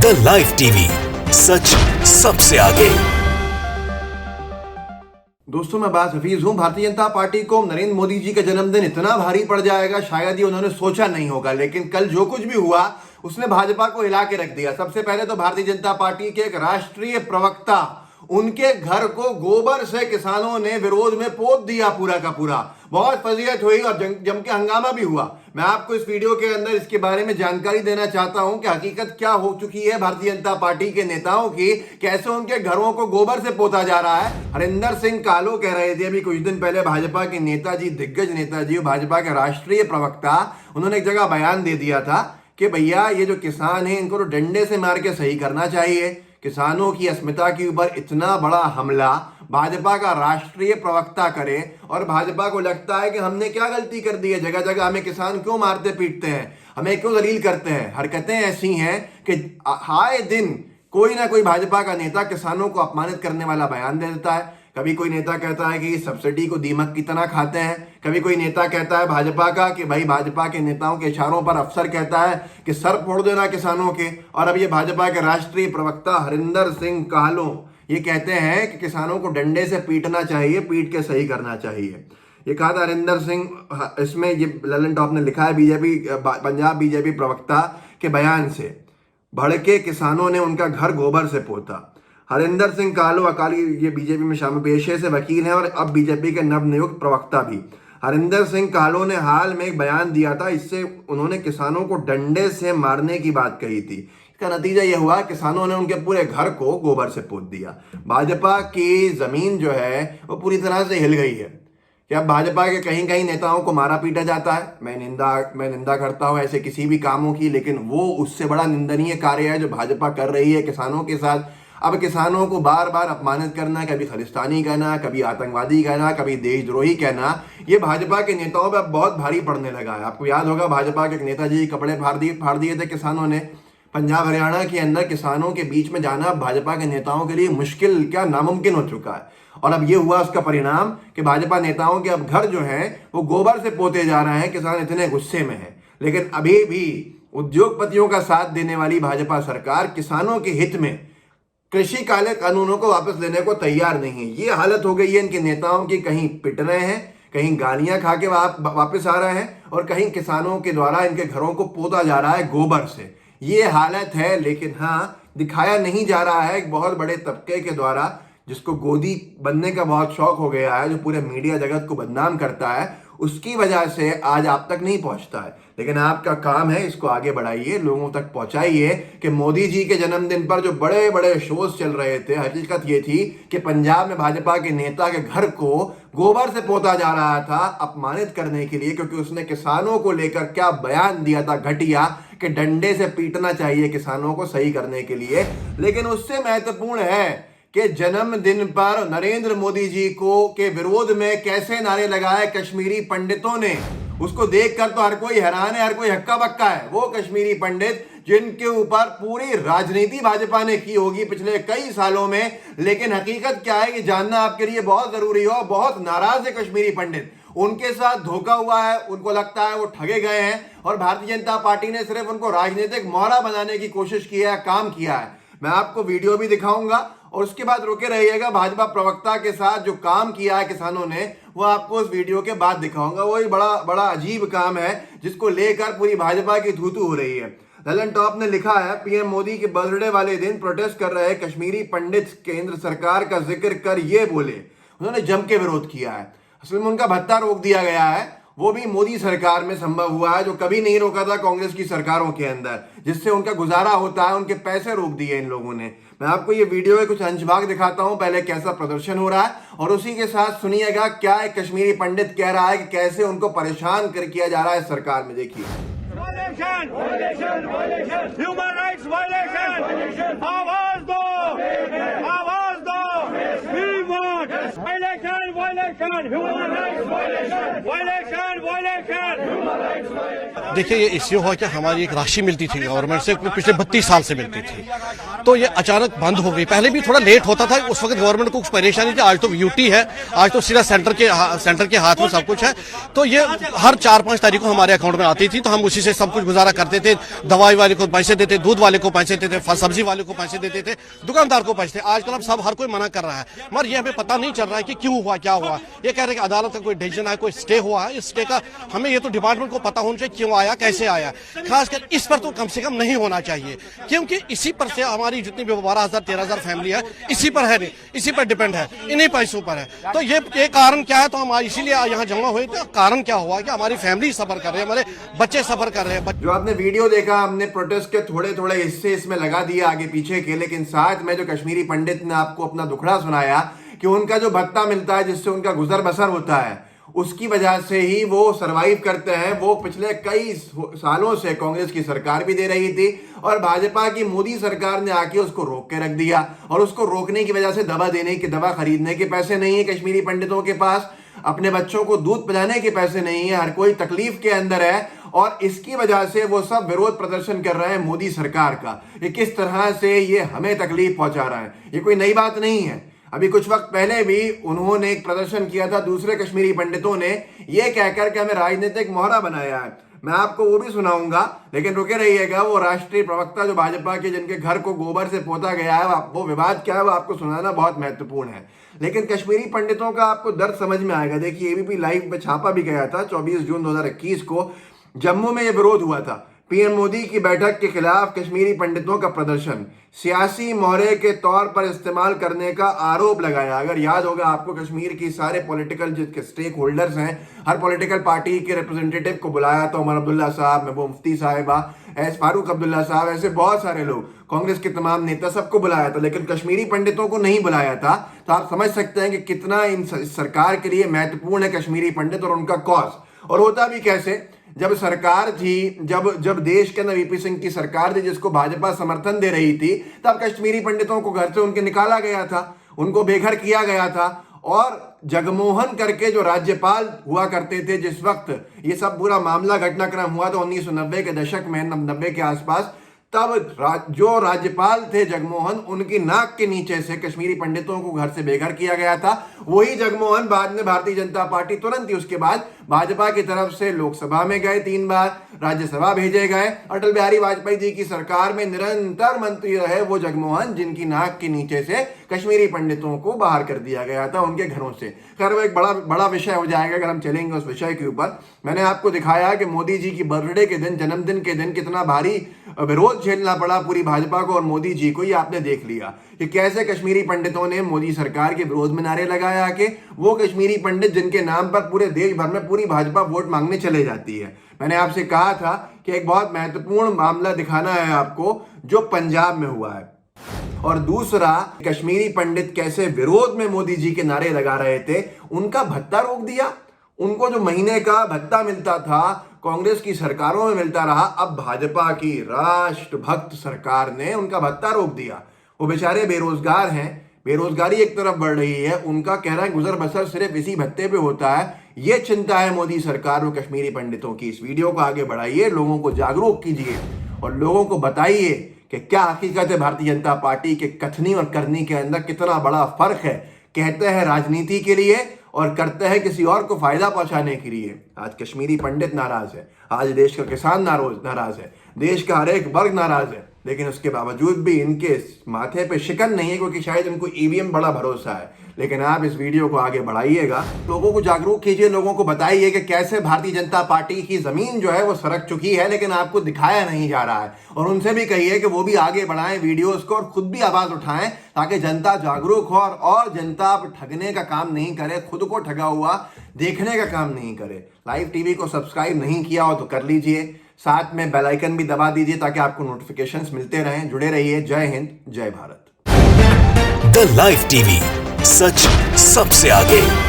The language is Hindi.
द लाइव टीवी, सच सबसे आगे। दोस्तों, मैं बात हफीज हूं। भारतीय जनता पार्टी को नरेंद्र मोदी जी का जन्मदिन इतना भारी पड़ जाएगा, शायद ही उन्होंने सोचा नहीं होगा। लेकिन कल जो कुछ भी हुआ उसने भाजपा को हिला के रख दिया। सबसे पहले तो भारतीय जनता पार्टी के एक राष्ट्रीय प्रवक्ता, उनके घर को गोबर से किसानों ने विरोध में पोत दिया पूरा का पूरा। बहुत फजीहत हुई और जम के हंगामा भी हुआ। मैं आपको इस वीडियो के अंदर इसके बारे में जानकारी देना चाहता हूं कि हकीकत क्या हो चुकी है भारतीय जनता पार्टी के नेताओं की, कैसे उनके घरों को गोबर से पोता जा रहा है। हरिंदर सिंह कालो कह रहे थे अभी कुछ दिन पहले, भाजपा के नेताजी, दिग्गज नेताजी, भाजपा के राष्ट्रीय प्रवक्ता, उन्होंने एक जगह बयान दे दिया था कि भैया ये जो किसान है इनको तो डंडे से मार के सही करना चाहिए। किसानों की अस्मिता के ऊपर इतना बड़ा हमला भाजपा का राष्ट्रीय प्रवक्ता करे और भाजपा को लगता है कि हमने क्या गलती कर दी है, जगह जगह हमें किसान क्यों मारते पीटते हैं, हमें क्यों जलील करते हैं। हरकतें ऐसी हैं कि आए दिन कोई ना कोई भाजपा का नेता किसानों को अपमानित करने वाला बयान दे देता है। कभी कोई नेता कहता है कि सब्सिडी को दीमक की तरह खाते हैं, कभी कोई नेता कहता है भाजपा का कि भाई भाजपा के नेताओं के इशारों पर अफसर कहता है कि सर फोड़ देना किसानों के। और अब ये भाजपा के राष्ट्रीय प्रवक्ता हरिंदर सिंह कालो ये कहते हैं कि किसानों को डंडे से पीटना चाहिए, पीट के सही करना चाहिए। ये कहा था हरिंदर सिंह, इसमें ये ललन टॉप ने लिखा है बीजेपी, पंजाब बीजेपी प्रवक्ता के बयान से। भड़के किसानों ने उनका घर गोबर से पोता। हरिंदर सिंह कालो अकाली, ये बीजेपी में शामिल पेशे से वकील हैं और अब बीजेपी के नवनियुक्त प्रवक्ता भी। हरिंदर सिंह कालो ने हाल में एक बयान दिया था, इससे उन्होंने किसानों को डंडे से मारने की बात कही थी। इसका नतीजा यह हुआ किसानों ने उनके पूरे घर को गोबर से पोत दिया। भाजपा की जमीन जो है वो पूरी तरह से हिल गई है कि अब भाजपा के कहीं कहीं नेताओं को मारा पीटा जाता है। मैं निंदा करता हूं ऐसे किसी भी कामों की, लेकिन वो उससे बड़ा निंदनीय कार्य है जो भाजपा कर रही है किसानों के साथ। अब किसानों को बार बार अपमानित करना, कभी खालिस्तानी कहना, कभी आतंकवादी कहना, कभी देशद्रोही कहना, ये भाजपा के नेताओं पर बहुत भारी पड़ने लगा है। आपको याद होगा भाजपा के नेताजी कपड़े फाड़ दिए थे किसानों ने। पंजाब हरियाणा के अंदर किसानों के बीच में जाना भाजपा के नेताओं के लिए मुश्किल क्या नामुमकिन हो चुका है। और अब ये हुआ उसका परिणाम कि भाजपा नेताओं के अब घर जो हैं वो गोबर से पोते जा रहे हैं। किसान इतने गुस्से में है, लेकिन अभी भी उद्योगपतियों का साथ देने वाली भाजपा सरकार किसानों के हित में कृषि काले कानूनों को वापस लेने को तैयार नहीं है। ये हालत हो गई है इनके नेताओं की, कहीं पिट रहे हैं, कहीं गालियां खा के वापस आ रहे हैं और कहीं किसानों के द्वारा इनके घरों को पोता जा रहा है गोबर से। ये हालत है, लेकिन हाँ, दिखाया नहीं जा रहा है एक बहुत बड़े तबके के द्वारा जिसको गोदी बनने का बहुत शौक हो गया है, जो पूरे मीडिया जगत को बदनाम करता है, उसकी वजह से आज आप तक नहीं पहुंचता है। लेकिन आपका काम है इसको आगे बढ़ाइए, लोगों तक पहुंचाइए कि मोदी जी के जन्मदिन पर जो बड़े बड़े शोज चल रहे थे, हकीकत ये थी कि पंजाब में भाजपा के नेता के घर को गोबर से पोता जा रहा था अपमानित करने के लिए, क्योंकि उसने किसानों को लेकर क्या बयान दिया था घटिया कि डंडे से पीटना चाहिए किसानों को सही करने के लिए। लेकिन उससे महत्वपूर्ण है कि जन्मदिन पर नरेंद्र मोदी जी को के विरोध में कैसे नारे लगाए कश्मीरी पंडितों ने, उसको देखकर तो हर कोई हैरान है, हर कोई हक्का बक्का है। वो कश्मीरी पंडित जिनके ऊपर पूरी राजनीति भाजपा ने की होगी पिछले कई सालों में, लेकिन हकीकत क्या है कि जानना आपके लिए बहुत जरूरी हो। बहुत नाराज है कश्मीरी पंडित, उनके साथ धोखा हुआ है, उनको लगता है वो ठगे गए हैं और भारतीय जनता पार्टी ने सिर्फ उनको राजनीतिक मोहरा बनाने की कोशिश की है, काम किया है। मैं आपको वीडियो भी दिखाऊंगा और उसके बाद रुके रहिएगा। भाजपा प्रवक्ता के साथ जो काम किया है किसानों ने वो आपको उस वीडियो के बाद दिखाऊंगा। वही बड़ा अजीब काम है जिसको लेकर पूरी भाजपा की थू हो रही है। ललन टॉप ने लिखा है, पीएम मोदी के बर्थडे वाले दिन प्रोटेस्ट कर रहे कश्मीरी पंडित केंद्र सरकार का जिक्र कर ये बोले, उन्होंने जम के विरोध किया है। असल में उनका भत्ता रोक दिया गया है, वो भी मोदी सरकार में संभव हुआ है, जो कभी नहीं रोका था कांग्रेस की सरकारों के अंदर, जिससे उनका गुजारा होता है। उनके पैसे रोक दिए इन लोगों ने। मैं आपको ये वीडियो के कुछ अंश भाग दिखाता हूं, पहले कैसा प्रदर्शन हो रहा है और उसी के साथ सुनिएगा क्या एक कश्मीरी पंडित कह रहा है कि कैसे उनको परेशान किया जा रहा है सरकार में। देखिए, ह्यूमन राइट्स वायलेशन, आवाज दो, आवाज दो, we want violation, violation, human rights violation, violation, violation, human rights violation. देखिए, ये इसलिए हुआ कि हमारी एक राशि मिलती थी गवर्नमेंट से, पिछले 32 साल से मिलती थी, तो ये अचानक बंद हो गई। पहले भी थोड़ा लेट होता था, उस वक्त गवर्नमेंट को कुछ परेशानी थी। आज तो यूटी है, आज तो सीधा सेंटर के हाथ में सब कुछ है, तो ये हर 4-5 तारीख को हमारे अकाउंट में आती थी, तो हम उसी से सब कुछ गुजारा करते थे। दवाई वाले को पैसे देते, दूध वाले को पैसे देते, सब्जी वाले को पैसे देते थे, दुकानदार को पैसे। आजकल अब सब हर कोई मना कर रहा है, मगर ये हमें पता नहीं चल रहा है कि क्यों हुआ, क्या हुआ। ये कह रहे हैं कि अदालत का कोई डिसीजन है, कोई स्टे हुआ है। इस स्टे का हमें ये तो डिपार्टमेंट को पता होना चाहिए क्यों आया, कैसे आया। खासकर इस पर तो कम से कम नहीं होना चाहिए, क्योंकि इसी पर से हमारी जितनी भी 12,000-13,000 फैमिली है, इसी पर है, इसी पर डिपेंड है, इन्हीं पैसों पर है। तो ये कारण क्या है, तो हम इसीलिए यहाँ जमा हुए थे। कारण क्या हुआ कि हमारी फैमिली सफर कर रही है, हमारे बच्चे सफर कर रहे हैं। जो आपने वीडियो देखा, हमने प्रोटेस्ट के थोड़े थोड़े हिस्से इसमें लगा दिए आगे पीछे के, लेकिन साथ में जो कश्मीरी पंडित ने आपको अपना दुखड़ा सुनाया कि उनका जो भत्ता मिलता है, जिससे उनका गुजर बसर होता है, उसकी वजह से ही वो सरवाइव करते हैं। वो पिछले कई सालों से कांग्रेस की सरकार भी दे रही थी और भाजपा की मोदी सरकार ने आके उसको रोक के रख दिया। और उसको रोकने की वजह से दवा खरीदने के पैसे नहीं है कश्मीरी पंडितों के पास, अपने बच्चों को दूध पिलाने के पैसे नहीं है, हर कोई तकलीफ के अंदर है। और इसकी वजह से वो सब विरोध प्रदर्शन कर रहे हैं मोदी सरकार का। ये किस तरह से ये हमें तकलीफ पहुंचा रहा है, ये कोई नई बात नहीं है। अभी कुछ वक्त पहले भी उन्होंने एक प्रदर्शन किया था, दूसरे कश्मीरी पंडितों ने ये कहकर के हमें राजनीतिक मोहरा बनाया है। मैं आपको वो भी सुनाऊंगा, लेकिन रुके रहिएगा। वो राष्ट्रीय प्रवक्ता जो भाजपा के, जिनके घर को गोबर से पोता गया है, वो विवाद क्या है वो आपको सुनाना बहुत महत्वपूर्ण है। लेकिन कश्मीरी पंडितों का आपको दर्द समझ में आएगा। देखिए, एबीपी लाइव में छापा भी गया था 24 जून 2021 को। जम्मू में यह विरोध हुआ था, पीएम मोदी की बैठक के खिलाफ कश्मीरी पंडितों का प्रदर्शन, सियासी मोहरे के तौर पर इस्तेमाल करने का आरोप लगाया। अगर याद होगा आपको, कश्मीर की सारे पॉलिटिकल जिसके स्टेक होल्डर्स हैं, हर पॉलिटिकल पार्टी के रिप्रेजेंटेटिव को बुलाया था। उमर अब्दुल्ला साहब, महबूब मुफ्ती साहिबा, एस फारूक अब्दुल्ला साहब, ऐसे बहुत सारे लोग, कांग्रेस के तमाम नेता, सबको बुलाया था, लेकिन कश्मीरी पंडितों को नहीं बुलाया था। तो आप समझ सकते हैं कि कितना इन सरकार के लिए महत्वपूर्ण है कश्मीरी पंडित और उनका कॉज। और होता भी कैसे, जब सरकार थी, जब देश के अंदर वीपी सिंह की सरकार थी, जिसको भाजपा समर्थन दे रही थी, तब कश्मीरी पंडितों को घर से उनके निकाला गया था, उनको बेघर किया गया था। और जगमोहन करके जो राज्यपाल हुआ करते थे, जिस वक्त ये सब पूरा मामला घटनाक्रम हुआ था 1990 के दशक में, 90 के आसपास, तब जो राज्यपाल थे जगमोहन, उनकी नाक के नीचे से कश्मीरी पंडितों को घर से बेघर किया गया था। वही जगमोहन बाद में भारतीय जनता पार्टी तुरंत ही उसके बाद भाजपा की तरफ से लोकसभा में गए, 3 बार राज्यसभा भेजे गए। अटल बिहारी वाजपेयी जी की सरकार में निरंतर मंत्री रहे वो जगमोहन, जिनकी नाक के नीचे से कश्मीरी पंडितों को बाहर कर दिया गया था उनके घरों से। खैर, वो एक बड़ा विषय हो जाएगा अगर हम चलेंगे उस विषय के ऊपर। मैंने आपको दिखाया कि मोदी जी की बर्थडे के दिन, जन्मदिन के दिन, कितना भारी विरोध झेलना पड़ा पूरी भाजपा को और मोदी जी को। ये आपने देख लिया कि कैसे कश्मीरी पंडितों ने मोदी सरकार के विरोध में नारे लगाया कि वो कश्मीरी पंडित जिनके नाम पर पूरे देश भर में पूरी भाजपा वोट मांगने चले जाती है। मैंने आपसे कहा था कि एक बहुत महत्वपूर्ण मामला दिखाना है आपको जो पंजाब में हुआ है, और दूसरा कश्मीरी पंडित कैसे विरोध में मोदी जी के नारे लगा रहे थे, उनका भत्ता रोक दिया। उनको जो महीने का भत्ता मिलता था, कांग्रेस की सरकारों में मिलता रहा, अब भाजपा की राष्ट्रभक्त सरकार ने उनका भत्ता रोक दिया। वो बेचारे बेरोजगार हैं, बेरोजगारी एक तरफ बढ़ रही है, उनका कह रहा है गुजर बसर सिर्फ इसी भत्ते पे होता है। ये चिंता है मोदी सरकार और कश्मीरी पंडितों की। इस वीडियो को आगे बढ़ाइए, लोगों को जागरूक कीजिए और लोगों को बताइए कि क्या हकीकत है भारतीय जनता पार्टी के कथनी और करनी के अंदर, कितना बड़ा फर्क है। कहते हैं राजनीति के लिए और करते हैं किसी और को फायदा पहुंचाने के लिए। आज कश्मीरी पंडित नाराज है, आज देश का किसान नाराज है, देश का हर एक वर्ग नाराज है, लेकिन उसके बावजूद भी इनके माथे पे शिकन नहीं है, क्योंकि शायद इनको ईवीएम बड़ा भरोसा है। लेकिन आप इस वीडियो को आगे बढ़ाइएगा, लोगों को जागरूक कीजिए, लोगों को बताइए कि कैसे भारतीय जनता पार्टी की जमीन जो है वो सरक चुकी है, लेकिन आपको दिखाया नहीं जा रहा है। और उनसे भी कहिए कि वो भी आगे बढ़ाएं वीडियोस को और खुद भी आवाज उठाएं, ताकि जनता जागरूक हो और जनता ठगने का काम नहीं करे, खुद को ठगा हुआ देखने का काम नहीं करे। लाइव टीवी को सब्सक्राइब नहीं किया हो तो कर लीजिए, साथ में बेल आइकन भी दबा दीजिए ताकि आपको नोटिफिकेशंस मिलते रहें। जुड़े रहिए। जय हिंद, जय भारत। द लाइव टीवी, सच सबसे आगे।